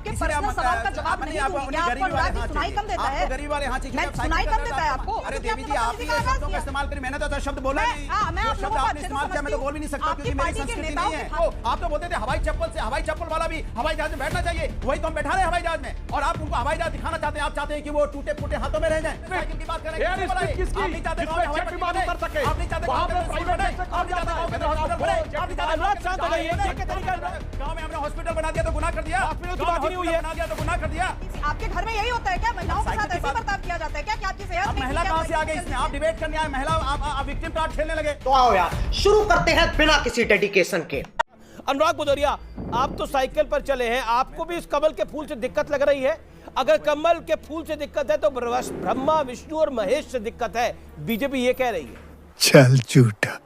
आपके पर्सनल सवाल का जवाब नहीं दूंगी। आपको अनुराग जी सुनाई कम देता है? गरीब वाले सुनाई कम देता है आपको? अरे देवी जी, आप ये शब्दों का इस्तेमाल करें, मैंने तो शब्द बोला नहीं। जो शब्द आपने इस्तेमाल किया मैं तो बोल भी नहीं सकता, क्योंकि मेरी संस्कृति नहीं है। आप तो बोलते थे हवाई चप्पल वाला भी हवाई जहाज में बैठना चाहिए, वही तो हम बैठा रहे हवाई जहाज में, और आप उनको हवाई जहाज दिखाना चाहते हैं। आप चाहते हैं कि वो टूटे फूटे हाथों में रह जाए। साइकिल की बात करें, आप नहीं चाहते गाँव में हमने हॉस्पिटल बना दिया तो गुनाह कर दिया, बना दिया तो गुनाह कर दिया। आपके घर में यही होता है क्या? महिलाओं के साथ ऐसे बर्ताव किया जाता है क्या कि आपकी सेहत नहीं? महिला कहाँ से आ गई इसमें? आप डिबेट करने आए, महिला आप विक्टिम कार्ड खेलने लगे। तो आओ यार शुरू करते हैं बिना किसी डेडिकेशन के। अनुराग भदौरिया, आप तो साइकिल पर चले हैं, आपको भी इस कमल के फूल से दिक्कत लग रही है? अगर कमल के फूल से दिक्कत है तो ब्रह्मा, विष्णु और महेश से दिक्कत है, बीजेपी ये कह रही है। चल झूठा।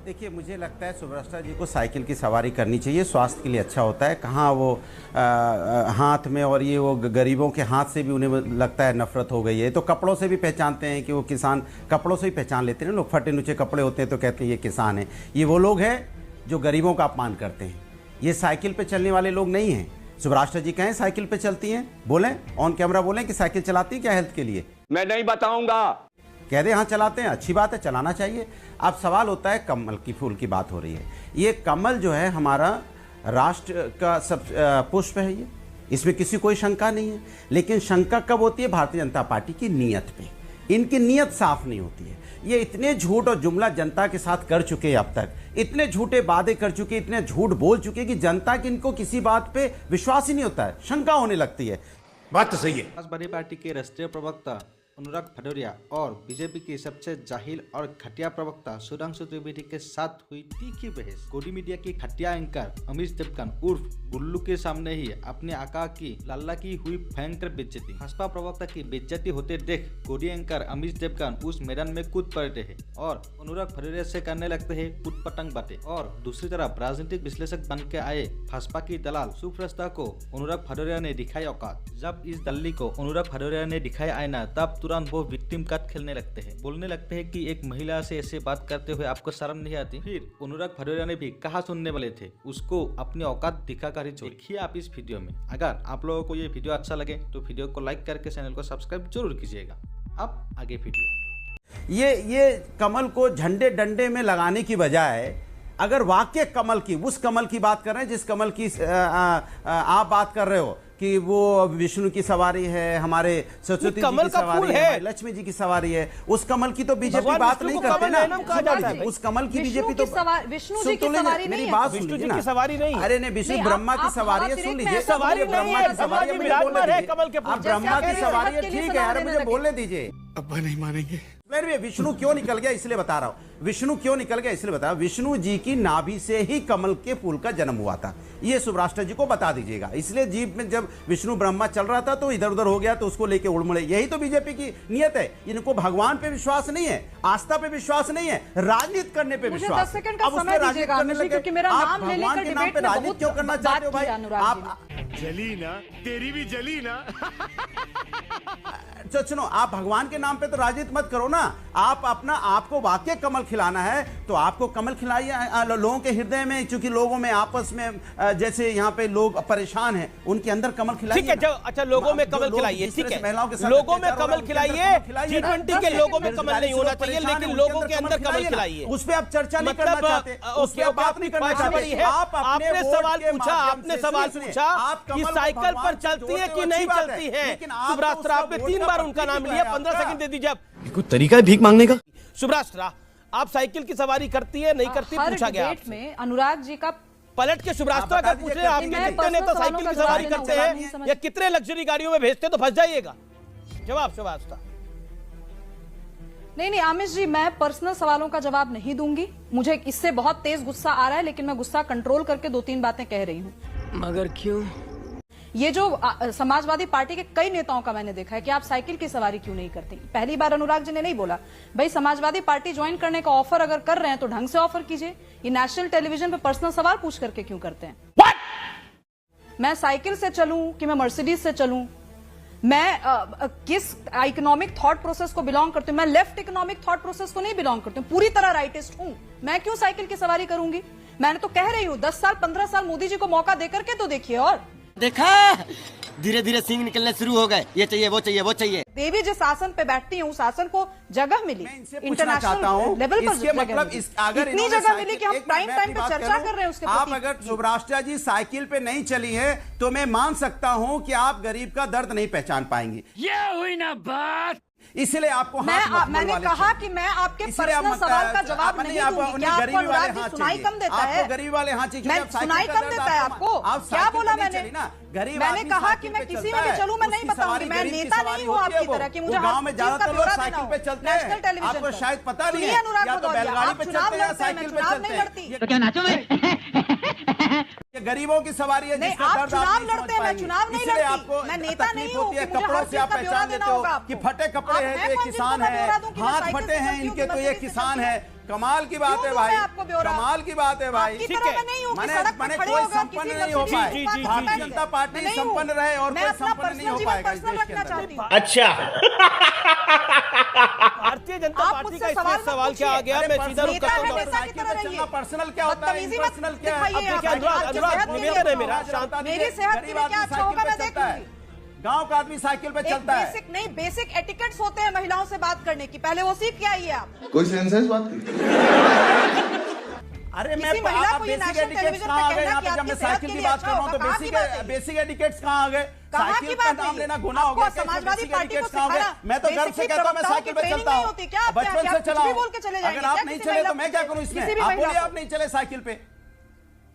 देखिए, मुझे लगता है सुब्रष्टा जी को साइकिल की सवारी करनी चाहिए, स्वास्थ्य के लिए अच्छा होता है। कहाँ वो हाथ में, और ये वो गरीबों के हाथ से भी उन्हें लगता है नफरत हो गई है। तो कपड़ों से भी पहचानते हैं कि वो किसान, कपड़ों से ही पहचान लेते हैं लोग। फटे नुचे कपड़े होते हैं तो कहते हैं ये किसान है। ये वो लोग हैं जो गरीबों का अपमान करते हैं। ये साइकिल पे चलने वाले लोग नहीं हैं। सुब्रष्टा जी कहें साइकिल पे चलती हैं, बोलें ऑन कैमरा, बोलें कि साइकिल चलाती है क्या हेल्थ के लिए? मैं नहीं बताऊंगा। कह दे हाँ चलाते हैं, अच्छी बात है, चलाना चाहिए। अब सवाल होता है, कमल की फूल की बात हो रही है। ये कमल जो है हमारा राष्ट्र का सब पुष्प है, ये इसमें किसी कोई शंका नहीं है। लेकिन शंका कब होती है? भारतीय जनता पार्टी की नीयत पे। इनकी नीयत साफ नहीं होती है। ये इतने झूठ और जुमला जनता के साथ कर चुके हैं, अब तक इतने झूठे वादे कर चुके, इतने झूठ बोल चुके कि जनता की इनको किसी बात पे विश्वास ही नहीं होता है, शंका होने लगती है। बात तो सही है। समाजवादी पार्टी के राष्ट्रीय प्रवक्ता अनुराग भदौरिया और बीजेपी की सबसे जाहिल और घटिया प्रवक्ता सुधांशु त्रिवेदी के साथ हुई तीखी बहस। गोडी मीडिया की घटिया एंकर अमीश देवगन उर्फ गुल्लू के सामने ही अपने आका की लल्ला की हुई भयंकर बेइज्जती। भाजपा प्रवक्ता की बेइज्जती होते देख गोडी एंकर अमीश देवगन उस मैदान में कूद पड़ते हैं और अनुराग भदौरिया से करने लगते हैं कुटपटांग बातें। और दूसरी तरफ राजनीतिक विश्लेषक बन के आए भाजपा की दलाल सुब्रष्टा को अनुराग भदौरिया ने दिखाई औकात। जब इस दल्ली को अनुराग भदौरिया ने दिखाई आईना, तब तुरंत वो विक्टिम कार्ड खेलने लगते हैं। बोलने लगते हैं कि एक महिला से ऐसे बात करते हुए आपको शर्म नहीं आती? फिर अनुराग भदौरिया ने भी कहा सुनने वाले थे, उसको अपनी औकात दिखाकर ही देखिए आप इस वीडियो में। अगर आप लोगों को ये वीडियो अच्छा लगे तो वीडियो को लाइक करके चैनल को सब्सक्राइब जरूर कीजिएगा। अब आगे वीडियो। ये कमल को झंडे डंडे में लगाने की बजाय अगर वाक्य कमल की, उस कमल की बात कर रहे हैं जिस कमल की आप बात कर रहे हो कि वो विष्णु की सवारी है, हमारे सरस्वती जी की सवारी है, लक्ष्मी जी की सवारी है, उस कमल की तो बीजेपी बात नहीं करते ना। उस कमल की बीजेपी तो विष्णु जी की सवारी मेरी बात सुन लीजिए ना। सवारी नहीं, अरे नहीं, विष्णु ब्रह्मा की सवारी है, सुन लीजिए। सवारी ब्रह्मा की सवारी है, ब्रह्मा की सवारी है, ठीक है। अरे मुझे बोलने दीजिए। अब्बा नहीं मानेंगे। विष्णु क्यों निकल गया इसलिए बता रहा हूं। विष्णु क्यों निकल गया इसलिए बता रहा हूं। विष्णु जी की नाभि से ही कमल के फूल का जन्म हुआ था, ये सुब्रष्टा जी को बता दीजिएगा। इसलिए जीप में जब विष्णु ब्रह्मा चल रहा था तो इधर उधर हो गया, तो उसको लेके उड़मुड़े। यही तो बीजेपी की नियत है। इनको भगवान पे विश्वास नहीं है, आस्था पे विश्वास नहीं है, राजनीति करने पे विश्वास। अब उसमें राजनीति करने लगे। आप भगवान के नाम पे राजनीति क्यों करना चाहते हो भाई? आप जली ना, तेरी भी जली ना। सुनो, आप भगवान के नाम पे तो राजनीति मत करो ना। आप अपना, आपको वाकई कमल खिलाना है तो आपको कमल खिलाइए लोगों के हृदय में। चूंकि लोगों में आपस में जैसे यहाँ पे लोग परेशान हैं, उनके अंदर कमल खिलाइए। ठीक है, अच्छा लोगों में कमल खिलाइए, ठीक है, महिलाओं के साथ लोगों में कमल खिलाइए। G20 के लोगों में कमल नहीं होना चाहिए, लेकिन लोगों के अंदर कमल खिलाइए। उस पर आप चर्चा नहीं करना चाहते, उस पर बात नहीं करना चाहते। आपने सवाल पूछा कि साइकिल पर चलती है कि नहीं चलती है। सुब्रष्टा, आपने 3 बार उनका नाम लिया, 15 सेकंड दे दीजिए। आप कोई तरीका है भीख मांगने का? सुब्रष्टा, आप साइकिल की सवारी करती है नहीं करती, पूछा गया में अनुराग जी का पलट के सुब्रष्टा का पूछ रहे हैं आपके कितने नेता साइकिल की सवारी करते हैं या कितने लग्जरी गाड़ियों में भेजते, तो फंस जाइएगा। जवाब सुब्रष्टा। नहीं आमिश जी, मैं पर्सनल सवालों का जवाब नहीं दूंगी। मुझे इससे बहुत तेज गुस्सा आ रहा है, लेकिन मैं गुस्सा कंट्रोल करके 2-3 बातें कह रही हूँ। मगर क्यों? ये जो समाजवादी पार्टी के कई नेताओं का मैंने देखा है कि आप साइकिल की सवारी क्यों नहीं करते। पहली बार अनुराग जी ने नहीं बोला। भाई, समाजवादी पार्टी ज्वाइन करने का ऑफर अगर कर रहे हैं तो ढंग से ऑफर कीजिए। ये नेशनल टेलीविजन पे पर्सनल सवाल पूछ करके क्यों करते हैं? मैं साइकिल से चलूं कि मैं मर्सिडीज से चलूं, मैं किस इकोनॉमिक थॉट प्रोसेस को बिलोंग करती हूं? मैं लेफ्ट इकोनॉमिक थॉट प्रोसेस को नहीं बिलोंग करती हूं, पूरी तरह राइटिस्ट हूं। मैं क्यों साइकिल की सवारी करूंगी? मैंने तो कह रही हूं 10 साल 15 साल मोदी जी को मौका देकर के तो देखिए। और देखा धीरे धीरे सींग निकलने शुरू हो गए, ये चाहिए वो चाहिए वो चाहिए। देवी जिस आसन पे बैठती है उस आसन को जगह मिली, मैं इनसे पूछना चाहता हूं, लेवल पर इसके मतलब अगर इतनी इन्होंने जगह मिली कि हम एक प्राइम मिनट टाइम पे बात चर्चा करूं, कर रहे हैं उसके आप प्रति। अगर सुब्राष्ट्रा जी साइकिल पे नहीं चली है तो मैं मान सकता हूं कि आप गरीब का दर्द नहीं पहचान पाएंगे। ये हुई ना बात। इसलिए आपको हाथ मखमल मैंने वाले कहा चाहिए। कि मैं आपके इसलिए आप पर्सनल सवाल का जवाब नहीं आप दूंगी। उन्हें क्या आपको गरीबी वाले अनुराग जी हाथ सुनाई चाहिए। कम देता है? आपको गरीबी वाले हाथ चाहिए, मैं क्योंकि आप सुनाई साइकिल का कम दर्द देता है आपको? आप क्या साइकिल बोला पे नहीं मैंने? चली ना, गरीब मैंने आदमी कहा साइकिल कि मैं पे किसी चलता में भी है, चलूं मैं नहीं उसकी बताऊंगी, सवारी मैं गरीब की नेता सवारी नहीं हूं होती है आपकी वो। तरह कि वो मुझे गांव हर में चीज का ज्यादातर लोग ब्यौरा देना साइकिल हो। पे चलते नेशनल हैं, टेलीविजन आपको पर। शायद पता नहीं सुनिए है, अनुराग या तो भदौरिया, बैलगाड़ी आप पे चुनाव चलते हैं या लड़ते हैं, साइकिल मैं पे चुनाव चलते नहीं हैं। लड़ती। तो क्या नाचो ये गरीबों की सवारी है नहीं, जिसका आप दर्द चुनाव आप नहीं समझ लड़ते हैं, मैं पाएंगे। चुनाव नहीं इसलिए लड़ती। आपको मैं नेता तकलीफ नहीं हूं होती है, कि मुझे कपड़ों हर से आप चीज का ब्यौरा पहचान देना लेते हो होगा आपको। कि फटे कपड़े आप हैं हैं तो ये कौन जिसको किसान मैं ब्यौरा है, दूं कि मैं हाथ साइकिल फटे से हैं चलती हूँ इनके कि तो ये मर्सिडीज से किसान चलती है। कमाल की बात क्यों है दूं भाई, मैं आपको ब्यौरा? कमाल की बात है भाई। आपकी ठीक तरह है। मैं नहीं हूं कि मैंने सड़क पे मैंने खड़े कोई हो गए, संपन्न किसी नहीं हो मर्सिडीज पाए। की दुकान पे भारतीय बैठ जनता गए। पार्टी मैं नहीं संपन्न हूं। रहे और मैं कोई अपना संपन्न नहीं हो पर्सनल जीवन पाएगा इस पर्सनल देश के रखना अंदर। चाहती हूं। अच्छा भारतीय जनता आप पार्टी मुझसे का इसमें सवाल मत सवाल क्या आ गया, अरे मैं सीधा रुख नेता करता है, हूं नेता की डॉक्टर तरह साइकिल पे रहिए। चलना पर्सनल क्या होता है, बदतमीजी मत पर्सनल क्या है? दिखाइए अब देखिए, आप। अनुराग, आपकी अनुराग, सेहत के लिए निवेदन है मेरा, अच्छा शांत- होगा। मेरी सेहत के लिए क्या अच्छा होगा मैं देख लूंगी। गांव का आदमी साइकिल पे एक चलता है। बेसिक नहीं, बेसिक एटिकेट्स होते हैं महिलाओं से बात करने की, पहले वो सीख के आइए आप। कोई सेंस है इस बात की? अरे मैं किसी महिला आप को ये बेसिक नेशनल एटिकेट्स टेलीविजन कहाँ आ पे गए? कहना यहाँ कि पे जब आपकी मैं सेहत साइकिल के की लिए बात अच्छा कर रहा हूँ तो होगा, कहाँ की बात है? बेसिक एटिकेट्स कहाँ आ गए? कहाँ साइकिल की का बात है नाम ये? लेना गुनाह हो आपको गया क्या? समाजवादी बेसिक पार्टी को एटिकेट्स कहाँ हो गए? सिखाना, मैं तो गर्व से बेसिक कहता हूँ मैं प्रवक्ताओं साइकिल की पे ट्रेनिंग चलता नहीं हूँ, होती क्या? आप बचपन क्या से कुछ चला भी हूँ। बोल के चले जाएंगे अगर क्या आप नहीं किसी चले तो महिला मैं क्या करूँ इसमें? किसी भी आप महिला बोलिए को? आप नहीं चले साइकिल पे।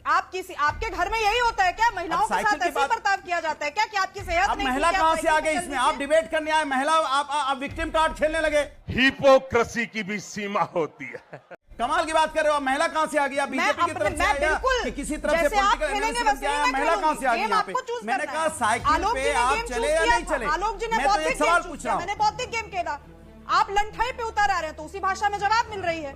आप किसी आपके घर में यही होता है क्या? महिलाओं के साइकिल साथ की ऐसे बात- बर्ताव किया जाता है क्या कि आपकी सेहत अब नहीं महिला ठीक है, कहाँ आप से आ साइकिल गई पे इसमें? चल आप लीजिए। डिबेट करने आए, महिला आप विक्टिम कार्ड खेलने लगे। हिपोक्रेसी की भी सीमा होती है। कमाल की बात कर रहे हो। महिला कहाँ से आ गई? आप बीजेपी की तरफ से मैं आया बिल्कुल कि किसी तरफ से जैसे आप पॉलिटिकल खेलेंगे एनालिसिस वैसे किया ही है? मैं महिला कहाँ से आ गई खेलूंगी। यहाँ गेम पे? आपको चूज मैंने करना कहा है। साइकिल आलोक पे जी ने आप गेम चले चूज या किया नहीं था। चले? आलोक जी ने मैं तो बौद्धिक एक सवाल गेम पूछ चूज रहा किया, हूँ। मैंने बौद्धिक गेम खेला। आप लंठाई पे उतर आ रहे हैं तो उसी भाषा में जवाब मिल रही है।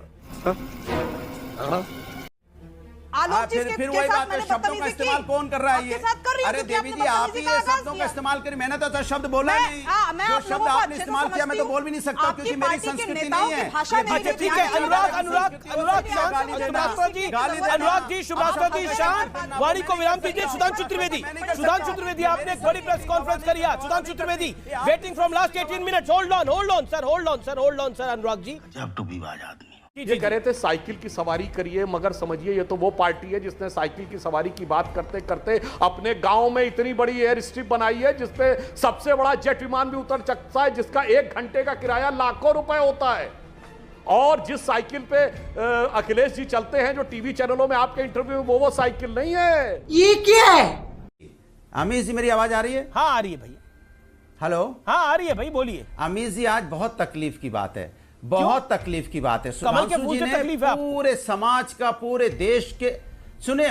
आलोक जी फिर वही बात है, शब्दों का इस्तेमाल कौन कर रहा है? ये अरे देवी जी आप ही ये शब्दों का इस्तेमाल करें। मैंने तो शब्द बोला नहीं। जो शब्द आपने इस्तेमाल किया मैं तो बोल भी नहीं सकता क्योंकि मेरी संस्कृति नहीं है। अच्छा ठीक है, अनुराग जी, शुभ्राष्ट्र जी शांत, वाणी को विराम दीजिए। सुधांशु त्रिवेदी आपने एक बड़ी प्रेस कॉन्फ्रेंस करी है। Sudhanshu Trivedi waiting from last 18 minutes. Hold on sir Anurag ji. ये कह रहे थे साइकिल की सवारी करिए, मगर समझिए ये तो वो पार्टी है जिसने साइकिल की सवारी की बात करते करते अपने गांव में इतनी बड़ी एयर स्ट्रिप बनाई है जिसपे सबसे बड़ा जेट विमान भी उतर सकता है, जिसका 1 घंटे का किराया लाखों रुपए होता है। और जिस साइकिल पे अखिलेश जी चलते हैं, जो टीवी चैनलों में आपके इंटरव्यू में, वो साइकिल नहीं है। ये क्या है? अमीर जी मेरी आवाज आ रही है? हाँ आ रही है भैया। हेलो, हाँ आ रही है भाई, बोलिए। अमीर जी आज बहुत तकलीफ की बात है, बहुत तकलीफ की बात है। कमल के सुधांशु फूल जी से ने तकलीफ है आपको? पूरे समाज का, पूरे देश के, सुने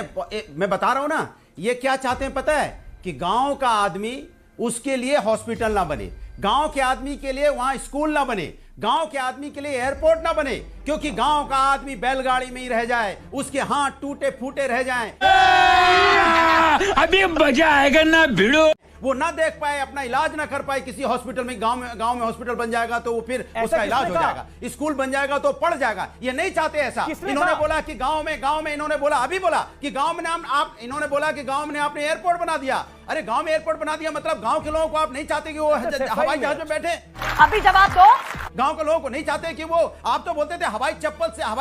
मैं बता रहा हूं ना, ये क्या चाहते हैं पता है? कि गांव का आदमी उसके लिए हॉस्पिटल ना बने, गांव के आदमी के लिए वहां स्कूल ना बने, गांव के आदमी के लिए एयरपोर्ट ना बने, क्योंकि गांव का आदमी बैलगाड़ी में ही रह जाए, उसके हाथ टूटे फूटे रह जाएं, अभी मजा आएगा ना भिड़ो। वो ना देख पाए, अपना इलाज ना कर पाए किसी हॉस्पिटल में। गांव में हॉस्पिटल बन जाएगा तो वो फिर उसका इलाज हो जाएगा, स्कूल बन जाएगा तो पढ़ जाएगा। ये नहीं चाहते ऐसा। इन्होंने बोला कि गांव में इन्होंने बोला, अभी बोला कि गांव में इन्होंने बोला कि गांव में आपने एयरपोर्ट बना दिया। अरे गांव में एयरपोर्ट बना दिया मतलब गांव के लोगों को आप नहीं चाहते कि वो हवाई जहाज में बैठे? अभी जवाब दो। गांव के लोगों को नहीं चाहते कि वो, आप तो बोलते थे हवाई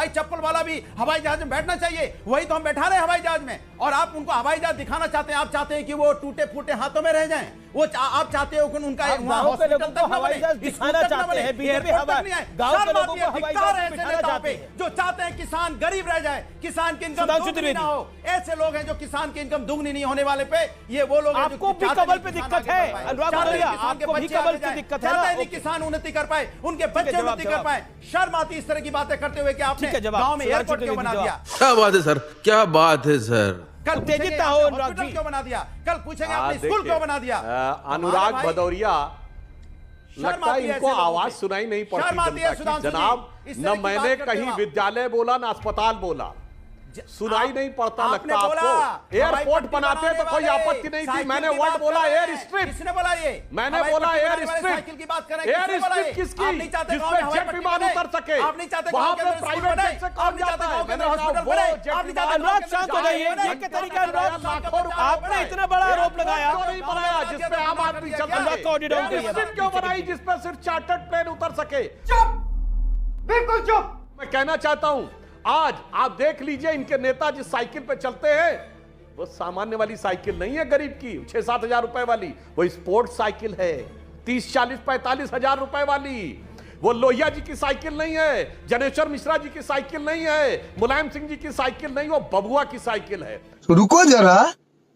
चप्पल वाला भी हवाई जहाज में बैठना चाहिए, वही तो हम बैठा रहे हवाई जहाज में। और आप उनको हवाई जहाज दिखाना चाहते हैं। आप चाहते हैं कि वो टूटे फूटे हाथों में रह जाएं। वो आप चाहते हो कि उनका गांव के लोगों को हवाई जहाज दिखाना चाहते हैं, बीजेपी गांव के लोगों को हवाई जहाज दिखाना चाहते हैं। जो चाहते हैं किसान गरीब रह जाए, किसान की इनकम दुगनी ना हो। ऐसे लोग हैं जो किसान की इनकम दुगनी नहीं होने वाले पे, ये वो लोग हैं जो आपको भी कमल पे दिक्कत है, अनुराग भदौरिया, आपको भी कमल पे दिक्कत है ना? चाहते हैं किसान उन्नति कर पाए, उनके बच्चे उन्नति कर पाए। शर्म आती इस तरह की बातें करते हुए कि आपने गांव में एयरपोर्ट क्यों बना दिया? क्या बात है सर, क्या बात है सर। कल उत्तेजित ना हो अनुराग जी। क्यों बना दिया? कल पूछेंगे आपने स्कूल क्यों बना दिया? अनुराग भदौरिया, लगता है इनको आवाज सुनाई नहीं पड़ती जनता की। जनाब, न मैंने कहीं विद्यालय बोला न अस्पताल बोला, सुनाई नहीं पड़ता लगता आपको। एयरपोर्ट बनाते तो कोई आपत्ति नहीं थी। मैंने वर्ड बोला एयर स्ट्रिप। किसने बोला ये? मैंने बोला एयर स्ट्रिप। साइकिल की बात करें, एयर स्ट्रिप किसकी? जिसपे जेट विमान उतर सके, आप नहीं चाहते वहां पे प्राइवेट जेट से कौन जाता है? मैंने कहा वो जेट विमान। अनुराग शांत हो जाइए, ये क्या तरीका है अनुराग? लाखों रुपए आपने इतना बड़ा आरोप लगाया, नहीं बनाया जिसपे आप आम आदमी चल अनुराग का ऑडियो डाउन करिए। लिफ्ट क्यों बनाई जिसपे सिर्फ चार्टर्ड प्लेन उतर सके? चुप, बिल्कुल चुप। मैं कहना चाहता हूं, आज आप देख लीजिए इनके नेता जिस साइकिल पे चलते हैं वो सामान्य वाली साइकिल नहीं है गरीब की 6-7 हजार रुपए वाली, वो स्पोर्ट्स साइकिल है 30-40-45 हजार रुपए वाली। वो लोहिया जी की साइकिल नहीं है, जनेश्वर मिश्रा जी की साइकिल नहीं है, मुलायम सिंह जी की साइकिल नहीं, वो बबुआ की साइकिल है। रुको जरा,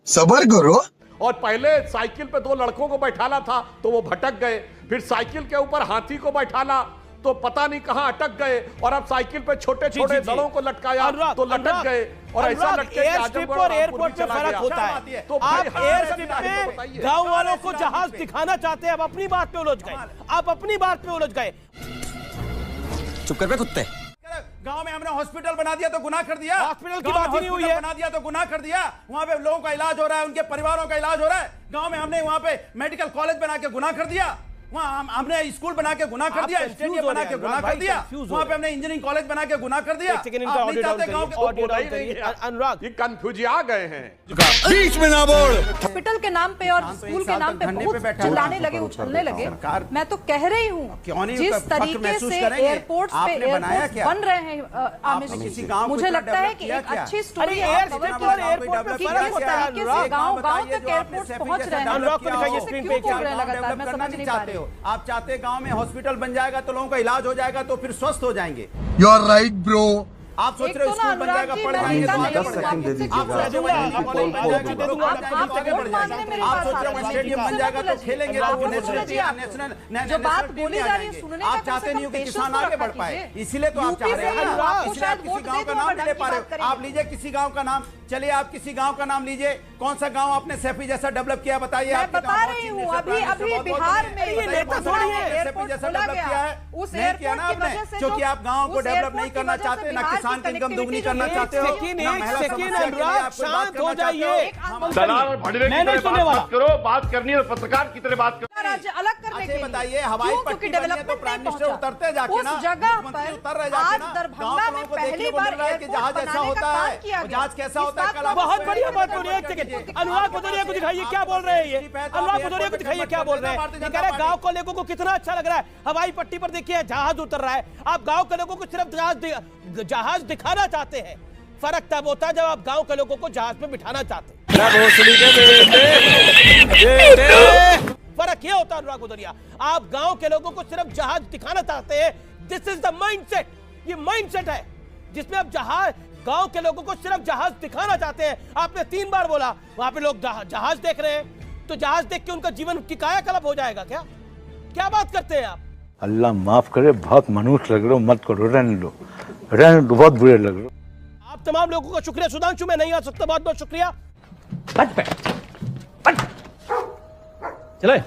सबर करो। और पहले साइकिल पे 2 लड़कों को बैठाना था तो वो भटक गए, फिर साइकिल के ऊपर हाथी को बैठाना तो पता नहीं कहां अटक गए, और अब साइकिल पे छोटे छोटे दड़ों को लटकाया तो लटक गए, और ऐसा लटके एयर स्ट्रिप और एयरपोर्ट में फर्क होता है। तो आप एयर स्ट्रिप में गांव वालों को जहाज दिखाना चाहते हैं, अब अपनी बात पे उलझ गए, आप अपनी बात पे उलझ गए। चुप कर बे कुत्ते। गांव में हमने हॉस्पिटल बना दिया तो गुनाह कर दिया। हॉस्पिटल की बात ही नहीं हुई है। बना दिया तो गुनाह कर दिया। वहां पे लोगों का इलाज हो रहा है, उनके परिवारों का इलाज हो रहा है। गांव में हमने वहां पे मेडिकल कॉलेज बना के गुनाह कर दिया। वहां हमने स्कूल बना के गुनाह कर दिया, स्टेडियम बना के गुनाह कर दिया। वहां पे हमने इंजीनियरिंग कॉलेज बना के गुनाह कर दिया। अनुराग ये कंफ्यूज आ गए हैं। बीच में ना बोल। हॉस्पिटल के नाम पे और स्कूल के नाम पे बहुत चिल्लाने लगे, उछलने लगे। मैं तो कह रही हूँ जिस तरीके से एयरपोर्ट पे एयरपोर्ट बन रहे हैं आमिर जी, मुझे लगता है कि एक अच्छी स्टोरी एयरपोर्ट से गाँव तक एयरपोर्ट पहुंच रहे हैं। क्यों बोल रहे हैं लगातार, मैं समझ नहीं पा रही। आप चाहते हैं गांव में हॉस्पिटल बन जाएगा तो लोगों का इलाज हो जाएगा तो फिर स्वस्थ हो जाएंगे। You are right bro. आप सोच रहे हो स्कूल बन जाएगा, पढ़ जाएंगे, आप सोच रहे हो स्टेडियम बन जाएगा तो खेलेंगे, जो बात बोली जा रही है सुनने का आप चाहते नहीं हो कि किसान आगे बढ़ पाए, इसीलिए तो आप चाह रहे हैं। इसलिए आप किसी गांव का नाम नहीं ले पा रहे हो। आप लीजिए किसी गांव का नाम, चलिए आप किसी गांव का नाम लीजिए। कौन सा गांव आपने सैफी जैसा डेवलप किया बताइए। मैं बता रही हूँ अभी बिहार में सैफी जैसा डेवलप किया है, उस नहीं किया ना आपने, क्योंकि आप गाँव को डेवलप नहीं करना चाहते, ना किसान की इनकम दुगनी करना चाहते हो। शांत हो जाइए। मैंने सुनने वाला करो, बात करनी है पत्रकार की तरह बात करो। राज्य अलग करने के लिए बताइए, हवाई पट्टी बनी है तो प्राइम मिनिस्टर उतरते जाके ना, उस जगह मुख्यमंत्री उतर पर रहे जाके आज ना, दरभंगा में पहली बार जहाज ऐसा होता है, जहाज कैसा होता है। कल बहुत बढ़िया बात हो रही है। एक सेकंड, अनुराग भदौरिया को दिखाइए क्या बोल रहे हैं ये। अनुराग भदौरिया को दिखाइए क्या बोल रहे हैं। ये कह रहे हैं गांव के लोगों को कितना अच्छा लग रहा है, हवाई पट्टी पर देखिए जहाज उतर रहा है। आप गांव के लोगों को सिर्फ जहाज दिखाना चाहते हैं। फर्क तब होता है जब आप गांव के लोगों को जहाज में बिठाना चाहते हैं। फर्क ये होता है अनुराग भदौरिया, आप गांव के लोगों को सिर्फ जहाज दिखाना चाहते हैं। दिस इज द माइंडसेट, ये माइंडसेट है जिसमें आप गांव के लोगों को सिर्फ जहाज दिखाना चाहते हैं। आपने 3 बार बोला वहां पे लोग जहाज देख रहे हैं, तो जहाज देख के उनका जीवन की कायाकल्प हो जाएगा क्या? क्या बात करते हैं आप? अल्लाह माफ करे, बहुत मनुष्य लग रहे हो, मत करो, रहने दो, बहुत बुरे लग रहे हो। आप तमाम लोगों का शुक्रिया। सुधांशु मैं नहीं आ सकता, बहुत बहुत शुक्रिया। चले